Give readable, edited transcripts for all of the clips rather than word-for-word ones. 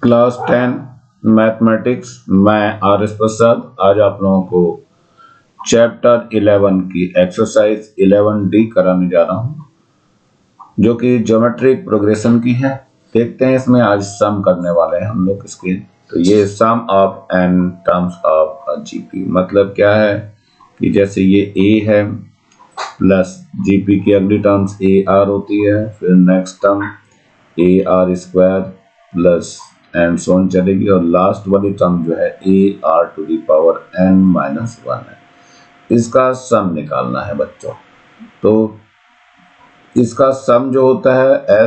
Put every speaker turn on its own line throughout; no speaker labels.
Class 10 mathematics. मैं R S प्रसाद आज आप लोगों को चैप्टर 11 की एक्सरसाइज 11D कराने जा रहा हूं, जो कि ज्योमेट्रिक प्रोग्रेशन की है। देखते हैं इसमें आज सम करने वाले हैं हम लोग इसके। तो ये sum of n terms of GP मतलब क्या है कि जैसे ये a है प्लस जीपी की अगली टर्म्स ए आर होती है, फिर next term a r square plus and so on चलेगी, और लास्ट वाली टर्म जो है a r to the power n minus 1 है। इसका सम निकालना है बच्चों। तो इसका सम जो होता है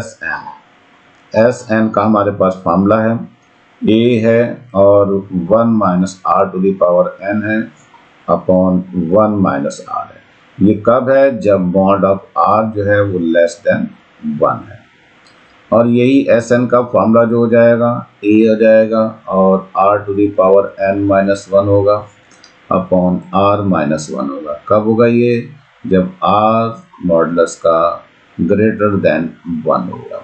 एस एन का हमारे पास फॉर्मूला है, a है और 1 minus r to the power n है अपॉन 1 माइनस आर है। ये कब है? जब मॉड ऑफ r जो है वो लेस देन 1 है। और यही एस एन का फॉर्मूला जो हो जाएगा a हो जाएगा और r to the power n minus 1 होगा अपॉन r माइनस 1 होगा। कब होगा ये? जब r मॉडुलस का ग्रेटर देन 1 होगा।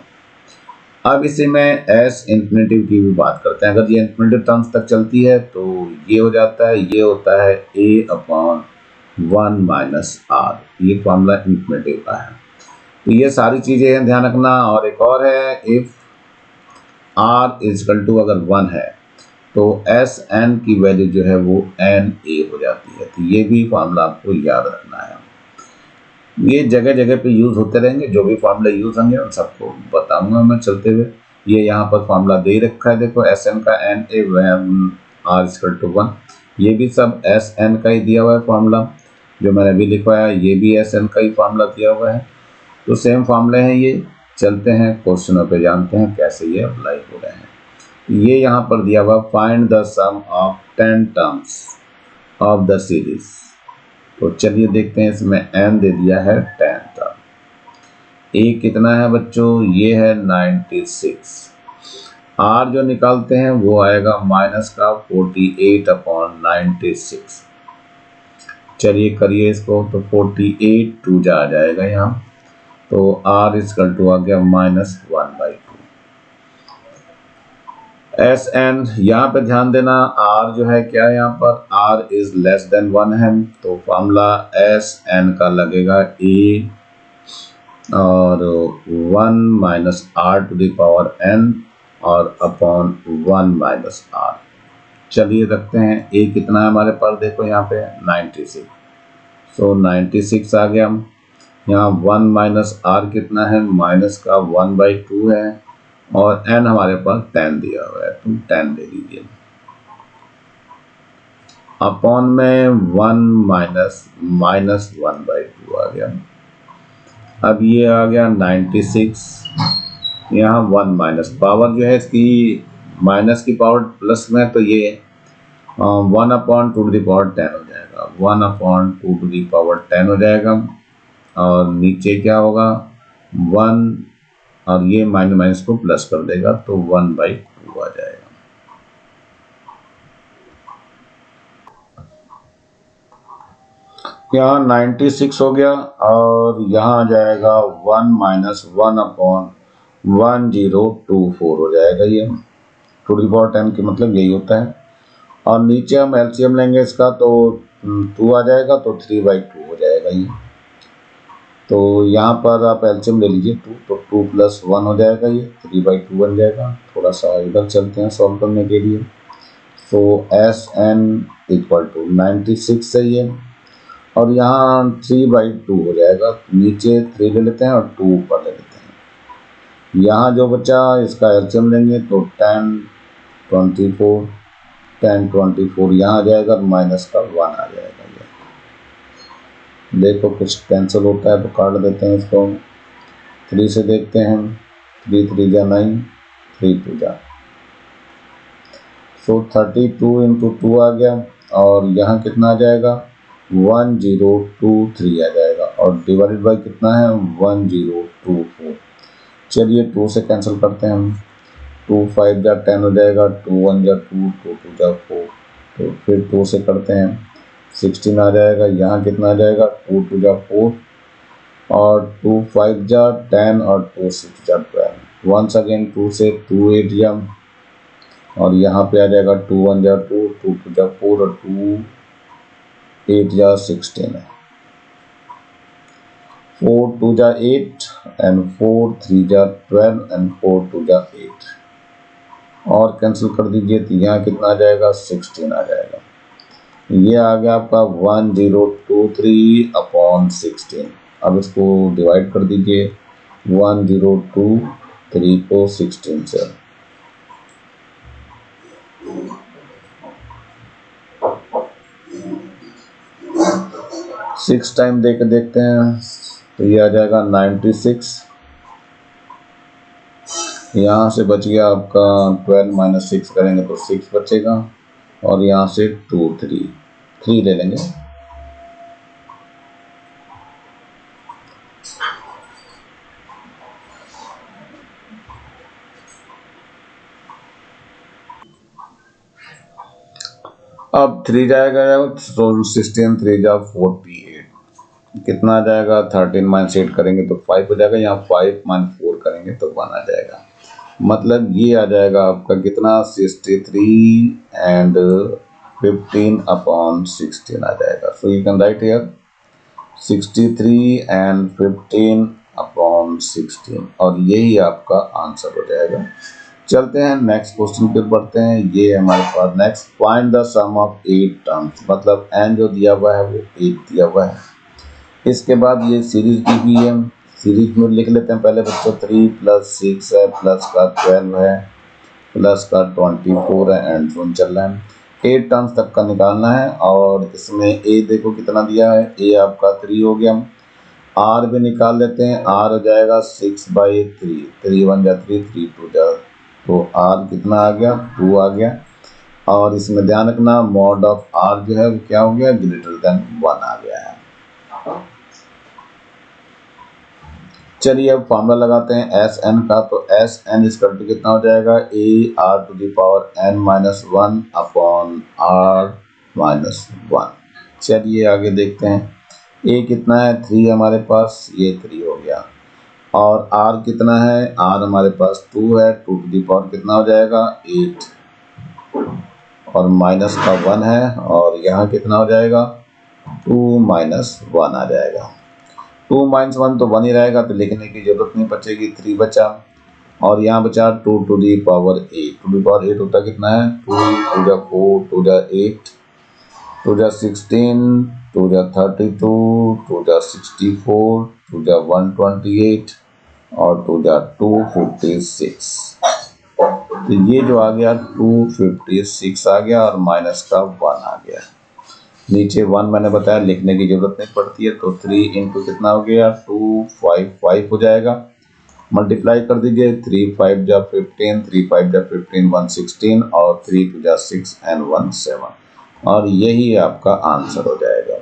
अब इसी में s इंफिनिटिव की भी बात करते हैं। अगर ये इंफिनिटिव टर्म्स तक चलती है तो ये हो जाता है, ये होता है a अपॉन 1 माइनस r। ये फॉर्मूला इंफिनिटिव का है। तो ये सारी चीजें हैं, ध्यान रखना। और एक और है, इफ r इजकल टू अगर 1 है तो एस एन की वैल्यू जो है वो एन ए हो जाती है। तो ये भी फॉर्मूला आपको याद रखना है। ये जगह जगह पे यूज होते रहेंगे, जो भी फॉर्मूला यूज होंगे उन सबको बताऊंगा मैं चलते हुए। ये यहाँ पर फॉर्मूला दे रखा है, देखो एस एन का N A R equal to 1। ये भी सब एस एन का ही दिया हुआ है फॉर्मूला, जो मैंने अभी लिखवाया ये भी एस एन का ही फॉर्मूला दिया हुआ है। तो सेम फॉर्मूले हैं ये। चलते हैं क्वेश्चनों पे, जानते हैं कैसे ये अप्लाई हो रहे हैं। ये यहाँ पर दिया हुआ, find the sum of 10 terms of the series. तो चलिए देखते हैं, इसमें n दे दिया है 10 टर्म। a कितना है बच्चों? ये है 96। r जो निकालते हैं वो आएगा माइनस का 48 अपॉन 96। चलिए करिए इसको। तो 48 टू जा आ जाएगा यहाँ, तो r इजकल टू आ गया माइनस 1/2। एस एन यहाँ पे ध्यान देना, r जो है क्या है यहाँ पर, r इज लेस देन 1 है। तो फॉर्मूला एस एन का लगेगा a और 1 minus r to the power n और अपॉन 1 माइनस आर। चलिए रखते हैं। a कितना है हमारे पास, देखो यहाँ पे 96। सो 96 आ गया। यहाँ 1 माइनस आर कितना है, माइनस का 1/2 है, और n हमारे पास 10 दिया हुआ है, तुम 10 दे दीजिए। अपॉन में 1 माइनस 1/2 आ गया। अब ये आ गया 96, यहाँ 1 माइनस पावर जो है इसकी माइनस की पावर प्लस में, तो ये 1 अपॉन 2 टू द पावर 10 हो जाएगा। 1 अपॉन 2 टू द पावर 10 हो जाएगा। और नीचे क्या होगा, 1 और ये माइनस माइनस को प्लस कर देगा, तो 1/2 आ जाएगा। यहाँ 96 हो गया, और यहाँ आ जाएगा 1 माइनस 1 अपॉन 1024 हो जाएगा। ये 2 टू द पावर 10 की मतलब यही होता है। और नीचे हम एलसीएम लेंगे इसका, तो 2 आ जाएगा, तो 3/2 हो जाएगा ये। तो यहाँ पर आप एलसीएम ले लीजिए 2, तो 2 प्लस 1 हो जाएगा, ये 3/2 बन जाएगा। थोड़ा सा इधर चलते हैं सॉल्व करने के लिए। तो एस एन इक्वल टू 96 है ये, और यहाँ 3/2 हो जाएगा। नीचे 3 ले लेते हैं और 2 ऊपर ले लेते हैं। यहाँ जो बचा इसका एलसीएम लेंगे, तो 10 24 10 24 यहाँ आ जाएगा, माइनस का 1 आ जाएगा। देखो कुछ कैंसिल होता है तो काट देते हैं इसको। 3 से देखते हैं, 3 3 जा 9, 3 2 जा, सो 32 इंटू 2 आ गया। और यहाँ कितना आ जाएगा, 1023 आ जाएगा, और डिवाइडेड बाय कितना है, 1024। चलिए 2 से कैंसिल करते हैं हम। 2 5 जा 10 हो जाएगा, 2 1 जा 2, 2 2 जा 4। तो फिर 2 से करते हैं, 16 आ जाएगा। यहाँ कितना आ जाएगा, 2 2 जा 4, और 2 5 जा 10, और 2 6 जा 12। वंस अगेन 2 से 2 8 जा और यहाँ पे आ जाएगा 2 1 जा 2, 2 2 जा 4 और 2 8 जा 16 है। 4 2 जा 8 एंड 4 3 जा 12 एंड 4 2 जा 8 और कैंसिल कर दीजिए तो यहाँ कितना आ जाएगा 16 आ जाएगा। ये आ गया आपका 1023 अपॉन 16। अब इसको डिवाइड कर दीजिए 1023 को 16 से। 6 टाइम दे के देखते हैं तो ये आ जाएगा 96। यहाँ से बच गया आपका 12 माइनस 6 करेंगे तो 6 बचेगा और यहाँ से 2 3 ले लेंगे। अब 3 जाएगा तो 16 3 जा 48 कितना आ जाएगा 13 माइनस 8 करेंगे तो 5 हो जाएगा। यहाँ 5 माइनस 4 करेंगे तो 1 आ जाएगा। मतलब ये आ जाएगा आपका कितना 63 एंड 15 अपॉन 16 आ जाएगा। So you can write here 63 and 15 upon 16 और यही आपका आंसर हो जाएगा। चलते हैं नेक्स्ट क्वेश्चन पे बढ़ते हैं। ये है हमारे पास next, find the sum of 8 terms. मतलब n जो दिया हुआ है वो 8 दिया हुआ है। इसके बाद ये सीरीज दी हुई है, सीरीज में लिख लेते हैं पहले बच्चों। 3 + 6 है, प्लस का 12 है, प्लस का 24 है एंड सोन चल रहा है। 8 टर्म्स तक का निकालना है और इसमें a देखो कितना दिया है, a आपका 3 हो गया। r भी निकाल लेते हैं, r हो जाएगा 6/3, 3 1 जा 3, 3 2 जा, तो r कितना आ गया 2 आ गया। और इसमें ध्यान रखना मॉड ऑफ r जो है वो क्या हो गया ग्रेटर देन 1 आ गया है। चलिए अब फॉर्मूला लगाते हैं एस एन का। तो एस एन इक्वल टू कितना हो जाएगा a r⁻n-1 अपॉन r-1। चलिए आगे देखते हैं। a कितना है 3 हमारे पास, ये 3 हो गया। और r कितना है, r हमारे पास 2 है, 2 कितना हो जाएगा 8 और माइनस का 1 है और यहाँ कितना हो जाएगा 2 - 1 आ जाएगा। 2 - 1 तो 1 ही रहेगा तो लिखने की जरूरत नहीं बचेगी। 3 बचा और यहाँ बचा 2⁸ होता कितना है 2 2 जा 4 2 जा 8 2 जा 16 2 जा 32 2 जा 64 2 जा 128 और 2 जा 256। तो ये जो आ गया 256 आ गया और माइनस का 1 आ गया। नीचे 1 मैंने बताया लिखने की जरूरत नहीं पड़ती है। तो 3 इंटू कितना हो गया 255 हो जाएगा। मल्टीप्लाई कर दीजिए 3 5 जा 15, 3 5 जा 15 116 और 3 2 जा 6 एंड 1 7 और यही आपका आंसर हो जाएगा।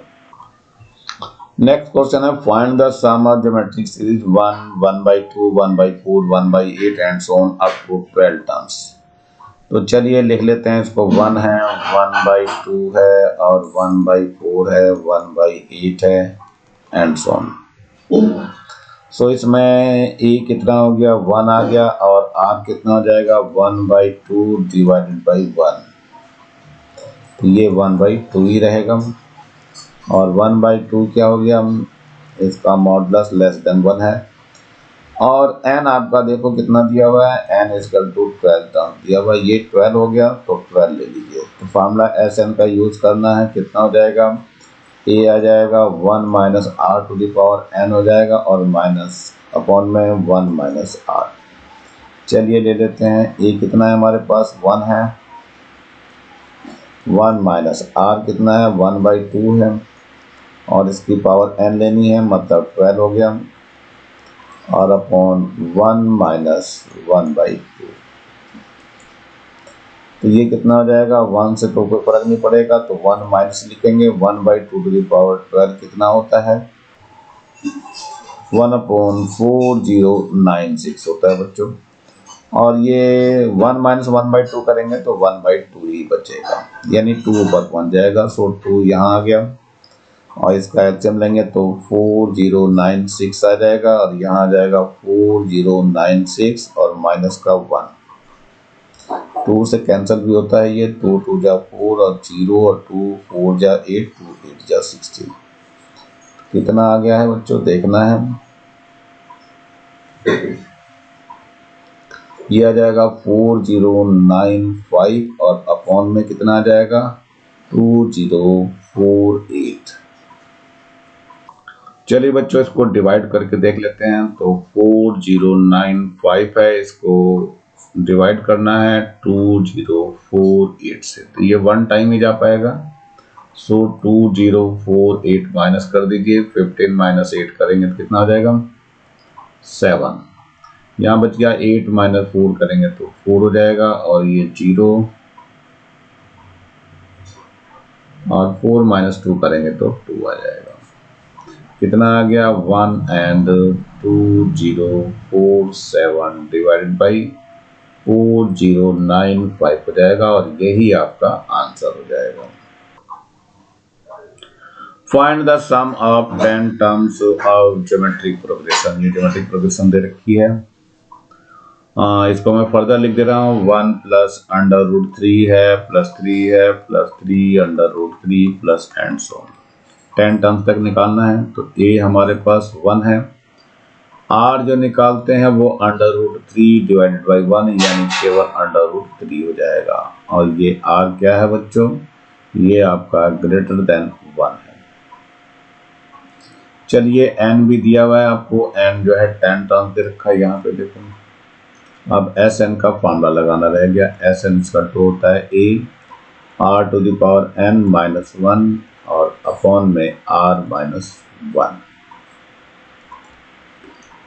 नेक्स्ट क्वेश्चन है find the sum of geometric series 1 1/2 1/4 1/8 and so on up to 12 terms. तो चलिए लिख लेते हैं इसको। 1 है, 1/2 है और 1/4 है, 1/8 है एंड सो ऑन। सो इसमें a कितना हो गया 1 आ गया और r कितना हो जाएगा 1/2 डिवाइडेड बाई 1। तो ये 1/2 ही रहेगा और 1/2 क्या हो गया इसका मॉडुलस लेस देन 1 है। और n आपका देखो कितना दिया हुआ है n इक्वल टू 12 टर्म दिया हुआ है। ये 12 हो गया तो 12 ले लीजिए। तो फार्मूला एस एन का यूज करना है। कितना हो जाएगा a आ जाएगा 1 - r⁻n हो जाएगा और माइनस अपॉन में 1 - r। चलिए ले लेते हैं। a कितना है हमारे पास 1 है, 1 - r कितना है 1/2 है और इसकी पावर n लेनी है मतलब 12 हो गया और अपॉन 1 - 1/2। तो ये कितना हो जाएगा 1 से तो कोई फर्क नहीं पड़ेगा तो 1 माइनस लिखेंगे। 1/2 कितना होता है 1/4096 होता है बच्चों। और ये 1 - 1/2 करेंगे तो 1/2 ही बचेगा यानी 2 ऊपर पहुंच जाएगा। सो 2 यहाँ आ गया और इसका एलसीएम लेंगे तो 4096 आ जाएगा और यहाँ आ जाएगा 4096 और माइनस का 1। 2 से कैंसिल भी होता है ये, 2 2 जा 4 और 0 और 2 4 जा 8, 2 8 जा 16। कितना आ गया है बच्चों, देखना है। ये आ जाएगा 4095 और अपॉन में कितना आ जाएगा 2048। चलिए बच्चों इसको डिवाइड करके देख लेते हैं। तो 4095 है, इसको डिवाइड करना है 2048 से, तो ये 1 टाइम ही जा पाएगा। सो 2048 माइनस कर दीजिए, 15 माइनस 8 करेंगे तो कितना आ जाएगा 7। यहाँ बच गया 8 माइनस 4 करेंगे तो 4 हो जाएगा, और ये 0 और 4 माइनस 2 करेंगे तो 2 आ जाएगा। कितना आ गया 1 and 2047 डिवाइडेड बाई 4095 हो जाएगा, और यही आपका आंसर हो जाएगा। Find the sum of 10 terms of geometric progression. ये ज्योमेट्रिक प्रोग्रेशन दे रखी है। इसको मैं फर्दर लिख दे रहा हूँ। 1 प्लस अंडर रूट 3 है, प्लस 3 है, plus 3 under root 3 plus and so on. 10 terms तक निकालना है। तो ए हमारे पास 1 है, आर जो निकालते हैं वो अंडर रूट 3 डिवाइडेड बाई 1, यानी केवल अंडर रूट 3 हो जाएगा। और ये आर क्या है बच्चों, ये आपका ग्रेटर देन 1 है। चलिए एन भी दिया हुआ है आपको, एन जो है 10 टर्म्स दे रखा है यहाँ पे देखो। अब एस एन का फॉर्मूला लगाना रह गया। एस एन इसका टू होता है a r to the power n minus 1 और अपॉन में आर माइनस 1।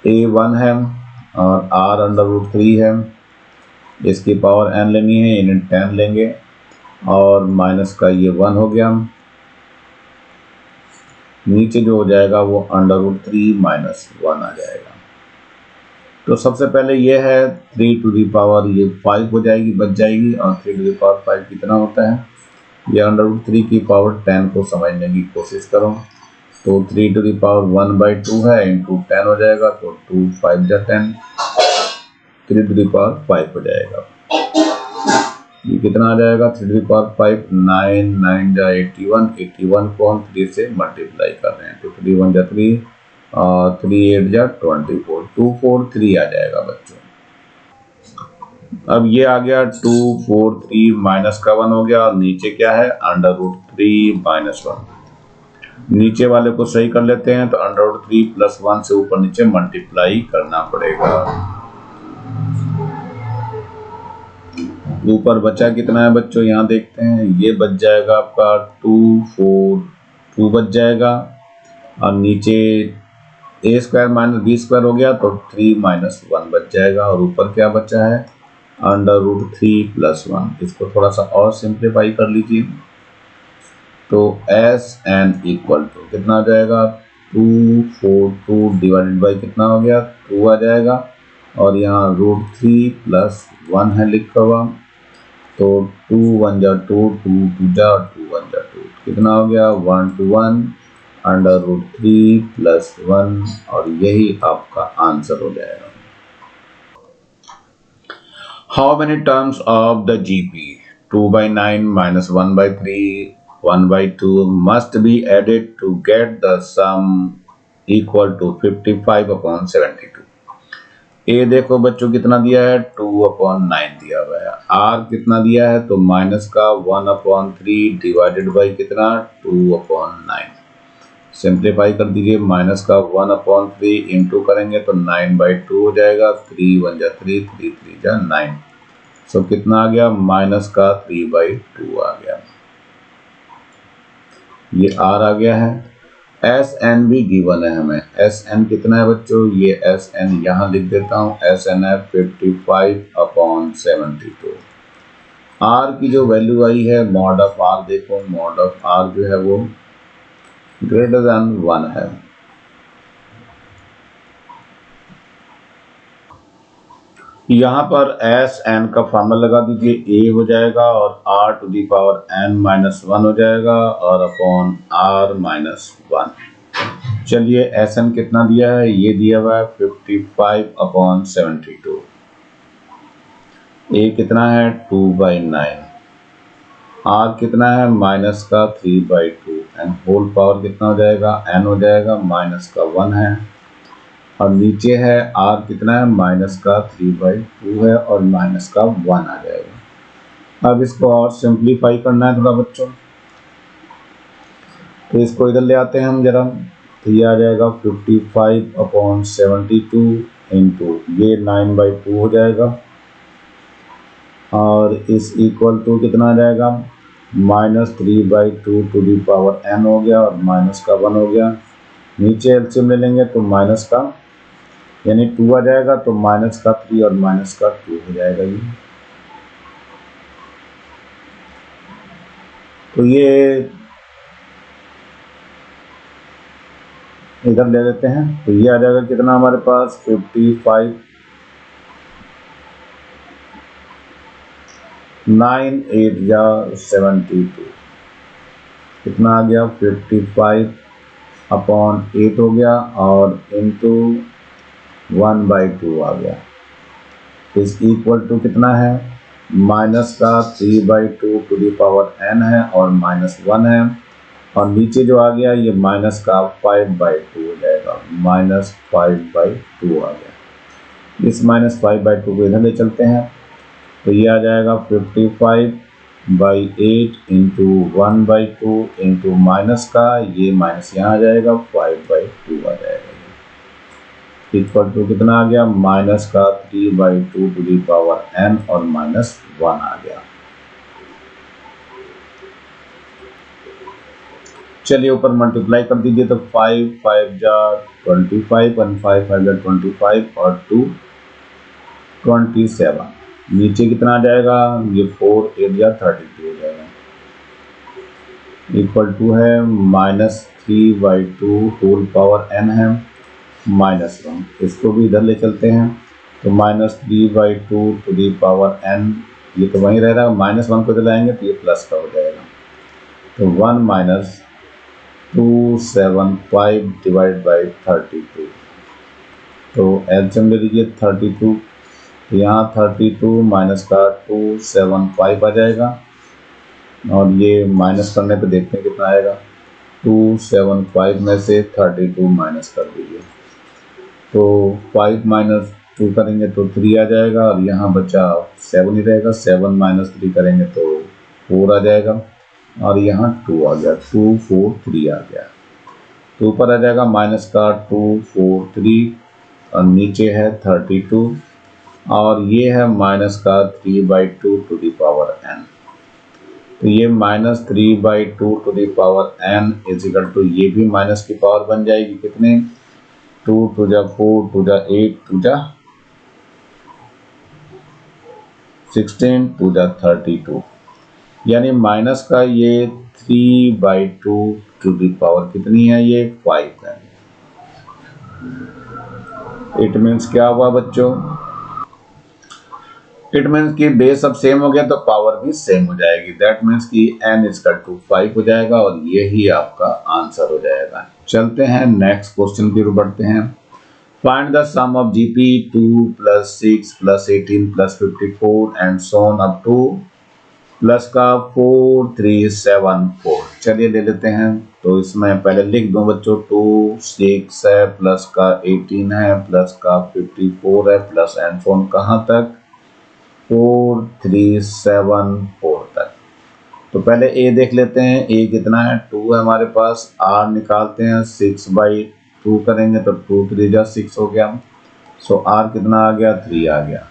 ए 1 है और आर अंडर रूट 3 है, इसकी पावर एन लेनी है यानी 10 लेंगे, और माइनस का ये 1 हो गया। नीचे जो हो जाएगा वो अंडर रूट 3 माइनस 1 आ जाएगा। तो सबसे पहले ये है 3 टू दी पावर ये 5 हो जाएगी, बच जाएगी। और 3 टू दी पावर 5 कितना होता है, ये अंडर रूट 3 की पावर 10 को समझने की कोशिश करो। तो 3 टू दी पावर 1/2 है इंटू 10 हो जाएगा, तो 2 5 जा 10, 3 टू दी पावर 5 हो जाएगा। ये कितना आ जाएगा 3 टू दी पावर 5, 9 9 जा 81, 81 को हम 3 से मल्टीप्लाई कर रहे हैं, तो 3 1 जा 3 और 3 8 जा 24, 243 आ जाएगा बच्चों। अब ये आ गया 243 माइनस का 1 हो गया, और नीचे क्या है अंडर रूट 3 माइनस 1। नीचे वाले को सही कर लेते हैं, तो अंडर रूट 3 प्लस 1 से ऊपर नीचे मल्टीप्लाई करना पड़ेगा। ऊपर बचा कितना है बच्चों, यहाँ देखते हैं। ये बच जाएगा आपका 242 बच जाएगा, और नीचे ए स्क्वायर माइनस बी स्क्वायर हो गया, तो 3 माइनस 1 बच जाएगा। और ऊपर क्या बचा है अंडर रूट 3 प्लस 1। इसको थोड़ा सा और सिंप्लीफाई कर लीजिए, तो एस एन इक्वल टू कितना आ जाएगा 242 डिवाइडेड बाई कितना हो गया 2 आ जाएगा, और यहाँ रूट 3 प्लस 1 है लिखा हुआ, तो 2 1 जा 2, 2 2 जा 2 1 जा 2, कितना हो गया 1 to 1 अंडर रूट 3 प्लस 1, और यही आपका आंसर हो जाएगा। How many terms of the GP 2/9 minus 1/3 1/2 must be added to get the sum equal to 55/72। ए देखो बच्चों कितना दिया है 2/9 दिया हुआ है। आर कितना दिया है, तो माइनस का 1/3 डिवाइडेड बाई कितना 2/9। सिंप्लीफाई कर दीजिए, माइनस का 1/3 इंटू करेंगे तो 9/2 हो जाएगा, 3 1 जा 3, 3 3 जा 9। सो कितना आ गया माइनस का 3/2 आ गया। ये आर आ गया है। एस एन भी गिवन है हमें। एस एन कितना है बच्चों, ये एस एन यहाँ लिख देता हूँ। एस एन है 55/72। आर की जो वैल्यू आई है मॉड ऑफ आर, देखो मॉड ऑफ आर जो है वो ग्रेटर देन 1 है। यहाँ पर एस एन का फॉर्मूला लगा दीजिए, ए हो जाएगा और r to the power n minus 1 हो जाएगा, और अपॉन आर माइनस 1। चलिए एस एन कितना दिया है, ये दिया हुआ है 55/72। ए कितना है 2/9, आर कितना है माइनस का 3/2 एंड होल पावर कितना हो जाएगा एन हो जाएगा माइनस का 1 है, और नीचे है आर कितना है माइनस का 3/2 है और माइनस का 1 आ जाएगा। अब इसको और सिंप्लीफाई करना है थोड़ा बच्चों, तो इसको इधर ले आते हैं हम जरा, तो ये आ जाएगा 55/72 इंटू ये 9/2 हो जाएगा, और इस इक्वल टू कितना आ जाएगा -3/2 टू दी पावर n हो गया और माइनस का 1 हो गया। नीचे एलसीएम ले लेंगे तो माइनस का यानी 2 आ जाएगा, तो माइनस का 3 और माइनस का 2 हो जाएगा ये। तो ये इधर ले लेते हैं, तो ये आ जाएगा कितना हमारे पास 55 9 8 या 72 कितना आ गया 55/8 हो गया और इंटू 1/2 आ गया। इस इक्वल टू कितना है माइनस का 3/2 टू दी पावर n है और माइनस 1 है, और नीचे जो आ गया ये माइनस का 5/2 हो जाएगा, -5/2 आ गया। इस -5/2 को इधर ले चलते हैं, तो ये आ जाएगा 55/8 इंटू 1/2 इंटू माइनस का ये माइनस यहाँ आ जाएगा 5/2 आ जाएगा, इक्वल टू कितना आ गया माइनस का 3/2 टू दी पावर n और माइनस 1 आ गया। चलिए ऊपर मल्टीप्लाई कर दीजिए, तो 5 5 जा 25 और 5 5 जा 25 और 2 27, नीचे कितना आ जाएगा ये 4 8 या 32 हो जाएगा, इक्वल टू है -3/2 होल पावर n है -1, इसको भी इधर ले चलते हैं, तो -3/2 टू दी पावर n, ये तो वहीं रह रहा है, -1 को चलाएंगे तो ये प्लस का हो जाएगा, तो 1 - 275 डिवाइड बाई 32, तो एलसीएम ले लीजिए 32, तो यहाँ 32 माइनस का 275 आ जाएगा, और ये माइनस करने पे देखते हैं कितना आएगा, 275 में से 32 माइनस कर दीजिए, तो 5 - 2 करेंगे तो 3 आ जाएगा, और यहाँ बचा 7 ही रहेगा, 7 - 3 करेंगे तो 4 आ जाएगा, और यहाँ 2 आ गया, 243 आ गया, तो ऊपर आ जाएगा माइनस का 243 और नीचे है 32, और ये है माइनस का 3/2 टू दी पावर n, तो ये -3/2 to the power n equal to ये भी माइनस की पावर बन जाएगी कितने 2 2 जा 4 2 जा 8 2 जा 16 2 जा 32, यानी माइनस का ये 3/2 टू दी पावर कितनी है ये 5 है। इट मीन्स क्या हुआ बच्चों, इट मीन्स कि बेस अब सेम हो गया तो पावर भी सेम हो जाएगी, दैट मीन्स कि n इक्वल टू 5 हो जाएगा, और यही आपका आंसर हो जाएगा। चलते हैं नेक्स्ट क्वेश्चन की ओर बढ़ते हैं। Find the sum of GP 2 + 6 + 18 + 54 and so on up to plus का 4374। चलिए ले लेते हैं, तो इसमें पहले लिख दूं बच्चों 2 6 है प्लस का 18 है प्लस का 54 है प्लस एंड सो ऑन कहाँ तक 4374 तक। तो पहले ए देख लेते हैं, ए कितना है 2 है हमारे पास, आर निकालते हैं 6/2 करेंगे तो 2 3 जा 6 हो गया, सो आर कितना आ गया 3 आ गया,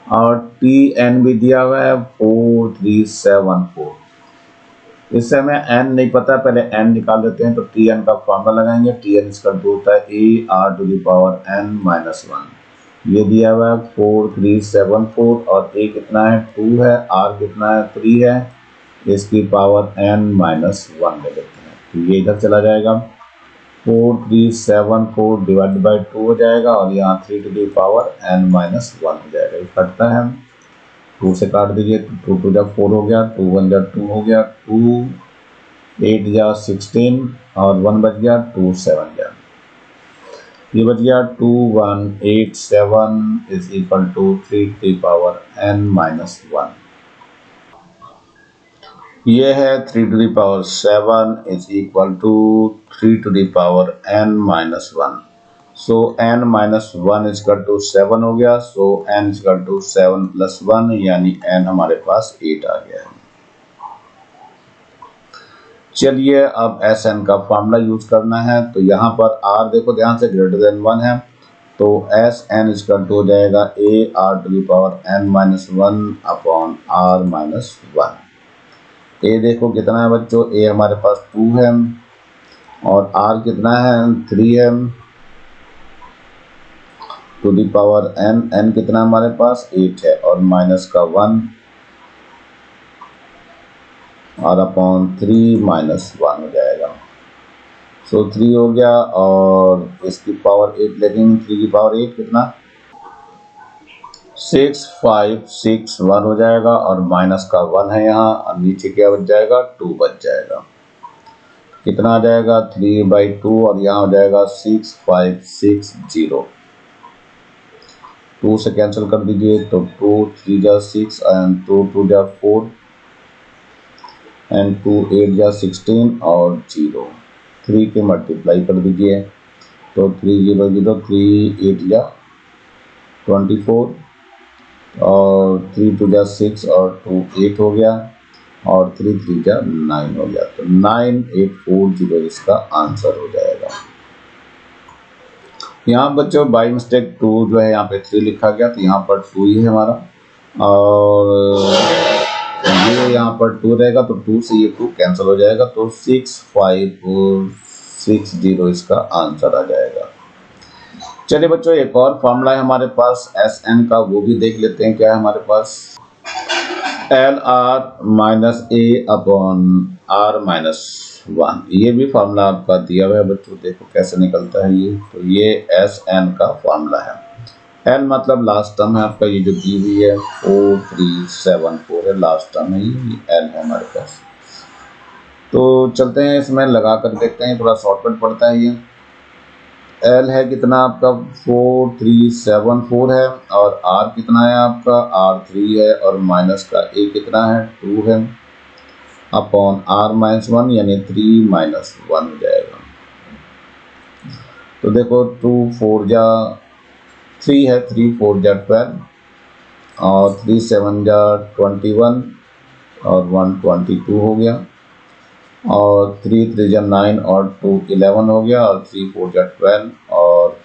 और टी एन भी दिया हुआ है 4374। इससे हमें एन नहीं पता, पहले एन निकाल लेते हैं, तो टी एन का फॉर्मूला लगाएंगे, टी एन इसका होता है a r to the power n - 1, ये दिया हुआ है 4374, और ए कितना है 2 है, आर कितना है 3 है, इसकी पावर n - 1 ले लेते हैं, तो ये इधर चला जाएगा 4374 डिवाइड बाई 2 हो जाएगा, और यहाँ 3 टू दी पावर n - 1 हो जाएगा, ये कटता है 2 से काट दीजिए, 2 2 जा 4 हो गया, 2 1 जा 2 हो गया, 2 8 जा 16 और 1 बच गया 2 7 जा, ये बच गया 2187 is equal to 3 to the power n minus 1। ये है 3 to the power 7 is equal to 3 to the power n minus 1। So n minus 1 is equal to 7 हो गया। So n is equal to 7 plus 1 यानी n हमारे पास 8 आ गया है। चलिए अब Sn का फॉर्मूला यूज करना है। तो यहाँ पर r देखो ध्यान से ग्रेटर देन 1 है, तो Sn इक्वल टू हो जाएगा a r to the power n minus 1 upon r minus 1। a देखो कितना है बच्चों, a हमारे पास 2 है और r कितना है 3 है to the power n, n कितना हमारे पास 8 है और माइनस का 1 और अपॉन 3 माइनस 1 हो जाएगा। सो 3 हो गया और इसकी पावर 8 लेकिन 3 की पावर 8 कितना 6561 हो जाएगा और माइनस का 1 है यहाँ और नीचे क्या बच जाएगा 2 बच जाएगा। कितना आ जाएगा 3/2 और यहाँ हो जाएगा 6560। 2 से कैंसिल कर दीजिए तो 2 3 जा 6 एंड 2 2 जा 4 एंड 2 8 जा 16 और 0 3 के मल्टीप्लाई कर दीजिए तो 3 0 0 3 8 जा 24 और 3 2 जा 6 और 2 8 हो गया और 3 3 जा 9 हो गया। तो 9840 इसका आंसर हो जाएगा। यहाँ बच्चों बाई मिस्टेक 2 जो है यहाँ पे 3 लिखा गया, तो यहाँ पर 2 ही है हमारा और ये यहाँ पर 2 रहेगा तो 2 से ये 2 कैंसिल हो जाएगा तो 6560 इसका आंसर आ जाएगा। चलिए बच्चों एक और फॉर्मूला है हमारे पास Sn का, वो भी देख लेते हैं। क्या है हमारे पास LR minus A upon R minus 1। ये भी फॉर्मूला आपका दिया हुआ है बच्चों, देखो कैसे निकलता है ये। तो ये Sn का फॉर्मूला है। L मतलब लास्ट टर्म है आपका, ये जो दी हुई है 4374 है, लास्ट टर्म है ये L है हमारे पास। तो चलते हैं इसमें लगा कर देखते हैं, थोड़ा शॉर्टकट पड़ता है ये। L है कितना आपका 4374 है और R कितना है आपका R3 है और माइनस का A कितना है 2 है अपॉन R माइनस 1 यानी 3 माइनस 1 हो जाएगा। तो देखो 2 4 जा 3 है, 3 4 जा 12 और 3 7 जा 21 और 1 22 हो गया और 3 3 जा 9 और 2 11 हो गया और 3 4 जा 12 और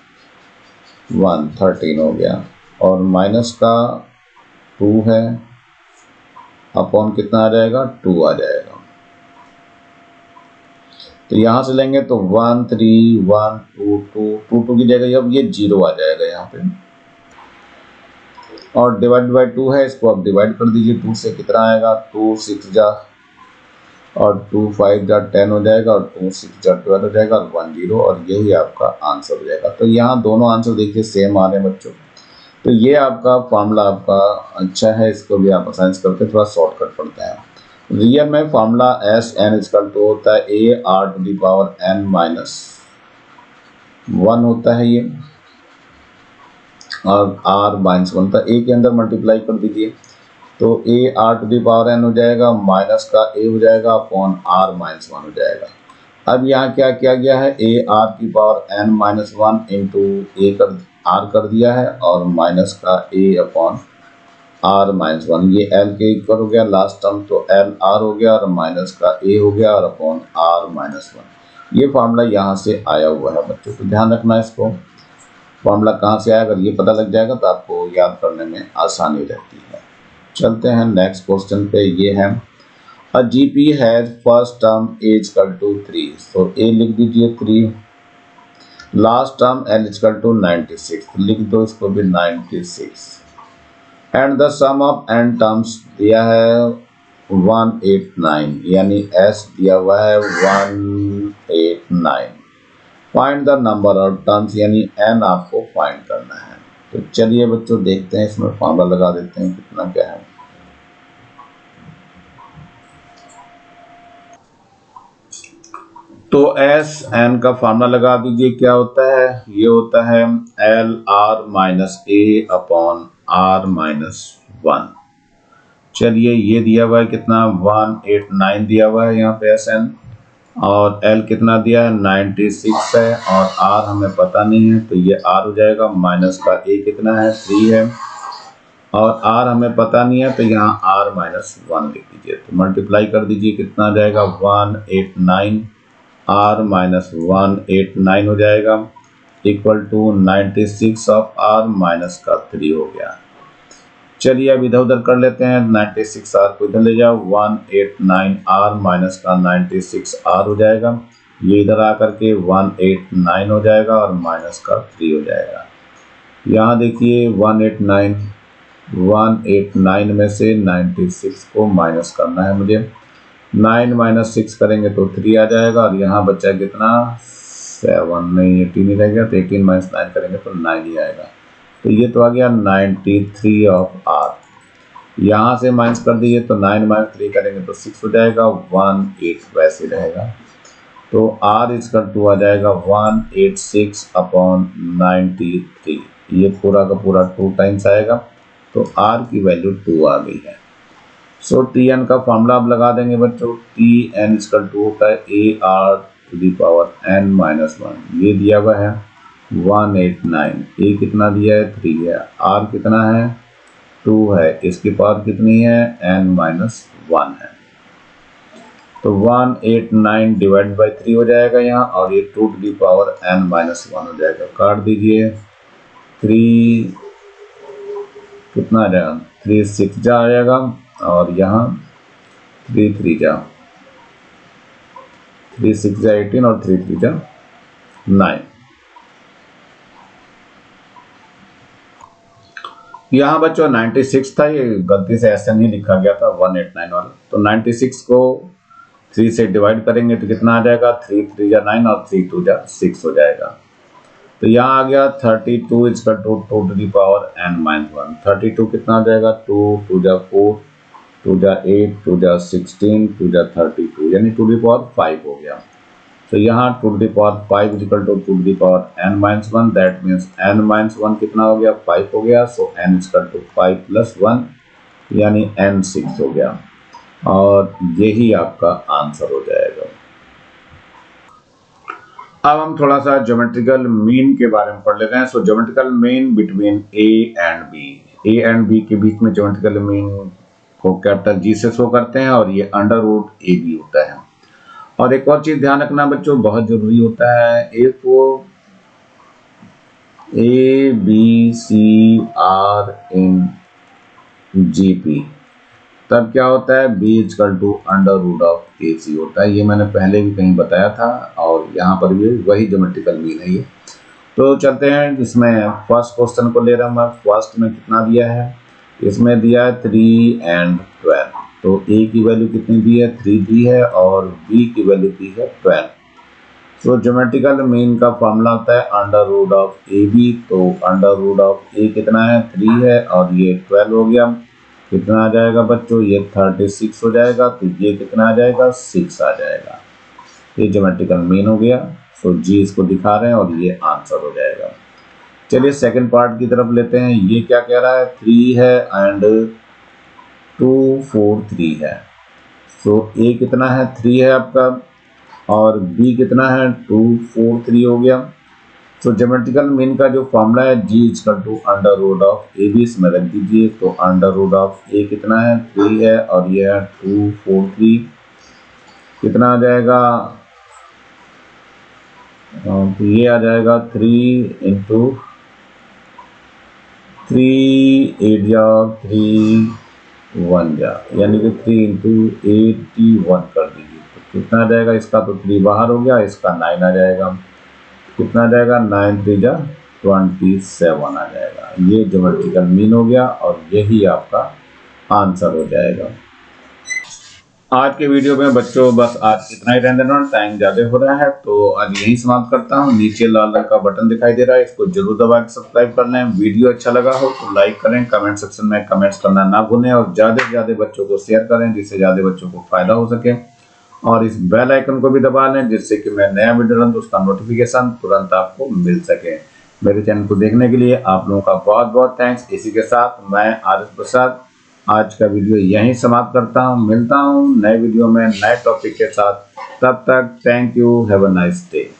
1 13 हो गया और माइनस का 2 है अपॉन कितना आ जाएगा 2 आ जाएगा। तो यहाँ से लेंगे तो 1 3 1 2 2 2 2 की जगह अब ये 0 आ जाएगा यहाँ पे और डिवाइड बाई 2 है, इसको अब डिवाइड कर दीजिए। 2 से कितना आएगा 2 6 जा और 2 5 जा 10 हो जाएगा और 2 6 जा 12 हो जाएगा और 1 0 और यही आपका आंसर हो जाएगा। तो यहाँ दोनों आंसर देखिए सेम आ रहे हैं बच्चों। तो ये आपका फॉर्मूला आपका अच्छा है, इसको भी आप आसानी से करके थोड़ा शॉर्टकट पड़ता है। रियल में फॉर्मूला Sn इक्वल टू होता है a r to the power n minus 1 होता है ये और r माइनस 1 था, a के अंदर मल्टीप्लाई कर दीजिए तो a r to the power n हो जाएगा माइनस का a हो जाएगा अपॉन r माइनस 1 हो जाएगा। अब यहाँ क्या किया गया है a r की power n minus 1 into a कर r कर दिया है और माइनस का a अपॉन r माइनस 1, ये l के इक्वल हो गया लास्ट टर्म तो l r हो गया और माइनस का a हो गया और अपॉन r माइनस 1। ये फार्मूला यहाँ से आया हुआ है बच्चों, तो ध्यान रखना इसको। फार्मूला कहाँ से आया अगर ये पता लग जाएगा तो आपको याद करने में आसानी रहती है। चलते हैं नेक्स्ट क्वेश्चन पे। ये है a GP has first term as equal to 3, तो a लिख दीजिए 3, last term l equal to 96, लिख दो इसको भी 96 and the sum of n terms दिया है 189 यानी s दिया हुआ है 189। Find the number of terms यानी n आपको फाइंड करना है। तो चलिए बच्चों देखते हैं, इसमें फॉर्मूला लगा देते हैं कितना क्या है। तो तो एस एन का फार्मूला लगा दीजिए, क्या होता है, ये होता है L R minus A upon R minus 1। चलिए ये दिया हुआ है कितना 189 दिया हुआ है यहाँ पे एस एन, और एल कितना दिया है 96 है, और आर हमें पता नहीं है तो ये आर हो जाएगा, माइनस का ए कितना है 3 है, और आर हमें पता नहीं है तो यहाँ आर माइनस 1 लिख दीजिए। तो मल्टीप्लाई कर दीजिए, कितना आ जाएगा 189 आर माइनस 189 हो जाएगा equal to 96 of r minus का 3 हो गया। चलिए अब इधर उधर कर लेते हैं, 96 आर को इधर ले जाओ, 189 आर माइनस का 96 आर हो जाएगा, ये इधर आकर के 189 हो जाएगा और माइनस का 3 हो जाएगा। यहाँ देखिए 189 में से 96 को माइनस करना है मुझे, 9 माइनस 6 करेंगे तो 3 आ जाएगा, और यहाँ बच्चा कितना 7 नहीं 18 ही रह गया, तो 18 माइनस 9 करेंगे तो 9 ही आएगा। तो ये तो आ गया 93 ऑफ आर। यहाँ से माइनस कर दिए तो 9 माइनस 3 करेंगे तो 6 हो जाएगा, 18 वैसे रहेगा। तो आर इजकल टू आ जाएगा 186 अपॉन 93, ये पूरा का पूरा 2 टाइम्स आएगा, तो आर की वैल्यू 2 आ गई है। सो टी एन का फॉर्मूला आप लगा देंगे बच्चों, टी एन इजकल टू होता है a r to the power n minus 1, ये दिया हुआ है 189, ए कितना दिया है 3 है, आर कितना है 2 है, इसकी पावर कितनी है एन माइनस 1 है। तो 189 डिवाइड बाई 3 हो जाएगा यहाँ, और ये 2 to the power n minus 1 हो जाएगा। काट दीजिए, 3 कितना आ जाएगा 3 6 जा आ जाएगा, और यहाँ 3 3 जा 3 6 जा 18 और 3 3 जा 9। यहाँ बच्चों 96 था, ये गलती से ऐसा नहीं लिखा गया था 189 वाला, तो 96 को 3 से डिवाइड करेंगे तो कितना आ जाएगा 3 3 जा 9 और 3 2 जा 6 हो जाएगा। तो यहाँ आ गया 32 equal to 2 to the power n minus 1। 32 कितना आ जाएगा 2 2 जा 4 2 जा 8 2 जा 16 2 जा 32, यानी 2 टू दी पावर 5 हो गया। तो यहाँ 2 to the power 5 equal to 2 to the power n minus 1, that means n minus 1 कितना हो गया 5 हो गया। So n equal to 5 plus 1 यानी एन 6 हो गया, और यही आपका आंसर हो जाएगा। अब हम थोड़ा सा ज्योमेट्रिकल मीन के बारे में पढ़ लेते हैं। So geometrical mean between A and B, A and B के बीच में ज्योमेट्रिकल मीन को कैपिटल जी से शो करते हैं, और ये अंडर रूट ए बी होता है। और एक और चीज ध्यान रखना बच्चों, बहुत जरूरी होता है, if A B C are in G P, तब क्या होता है B equal to under root of A C होता है। ये मैंने पहले भी कहीं बताया था, और यहाँ पर भी वही ज्योमेट्रिकल मीन है ये। तो चलते हैं, इसमें फर्स्ट क्वेश्चन को ले रहा हूँ मैं। फर्स्ट में कितना दिया है, इसमें दिया है 3 एंड 12, तो ए की वैल्यू कितनी दी है 3 दी है, और बी की वैल्यू दी है 12। तो ज्योमेट्रिकल मीन का फॉर्मूला होता है under root of A b, तो अंडर रूट ऑफ ए कितना है 3 है, और ये 12 हो गया, कितना आ जाएगा बच्चों ये 36 हो जाएगा, तो ये कितना आ जाएगा 6 आ जाएगा। ये ज्योमेट्रिकल मीन हो गया। सो जी इसको दिखा रहे हैं, और ये आंसर हो जाएगा। चलिए सेकंड पार्ट की तरफ लेते हैं। ये क्या कह रहा है 3 है एंड 2 4 3 है। सो ए कितना है 3 है आपका, और बी कितना है 2 4 3 हो गया। तो ज्योमेट्रिकल मीन का जो फॉर्मूला है G equal to under root of A B, इसमें रख दीजिए। तो अंडर रूट ऑफ ए कितना है 3 है, और ये है 2 4 3, कितना आ जाएगा, तो ये आ जाएगा 3 इंटू 3 8 जा 3 1 जा, यानी कि 3 इंटू 81 कर दीजिए। तो कितना आ जाएगा, इसका तो 3 बाहर हो गया, इसका 9 आ जाएगा, कितना आ जाएगा 9 3 जा 27 आ जाएगा। ये ज्योमेट्रिकल मीन हो गया, और यही आपका आंसर हो जाएगा। आज के वीडियो में बच्चों बस आज इतना ही रहने देना, टाइम ज़्यादा हो रहा है, तो आज यही समाप्त करता हूँ। नीचे लाल रंग का बटन दिखाई दे रहा है, इसको जरूर दबा के सब्सक्राइब कर लें। वीडियो अच्छा लगा हो तो लाइक करें, कमेंट सेक्शन में कमेंट्स करना ना भूलें, और ज़्यादा से ज़्यादा बच्चों को शेयर करें, जिससे ज़्यादा बच्चों को फायदा हो सके। और इस बेल आइकन को भी दबा लें जिससे कि मैं नया वीडियो डालूं तो उसका नोटिफिकेशन तुरंत आपको मिल सके। मेरे चैनल को देखने के लिए आप लोगों का बहुत बहुत थैंक्स। इसी के साथ मैं आर.एस. प्रसाद आज का वीडियो यहीं समाप्त करता हूं। मिलता हूं नए वीडियो में नए टॉपिक के साथ। तब तक thank you, have a nice day.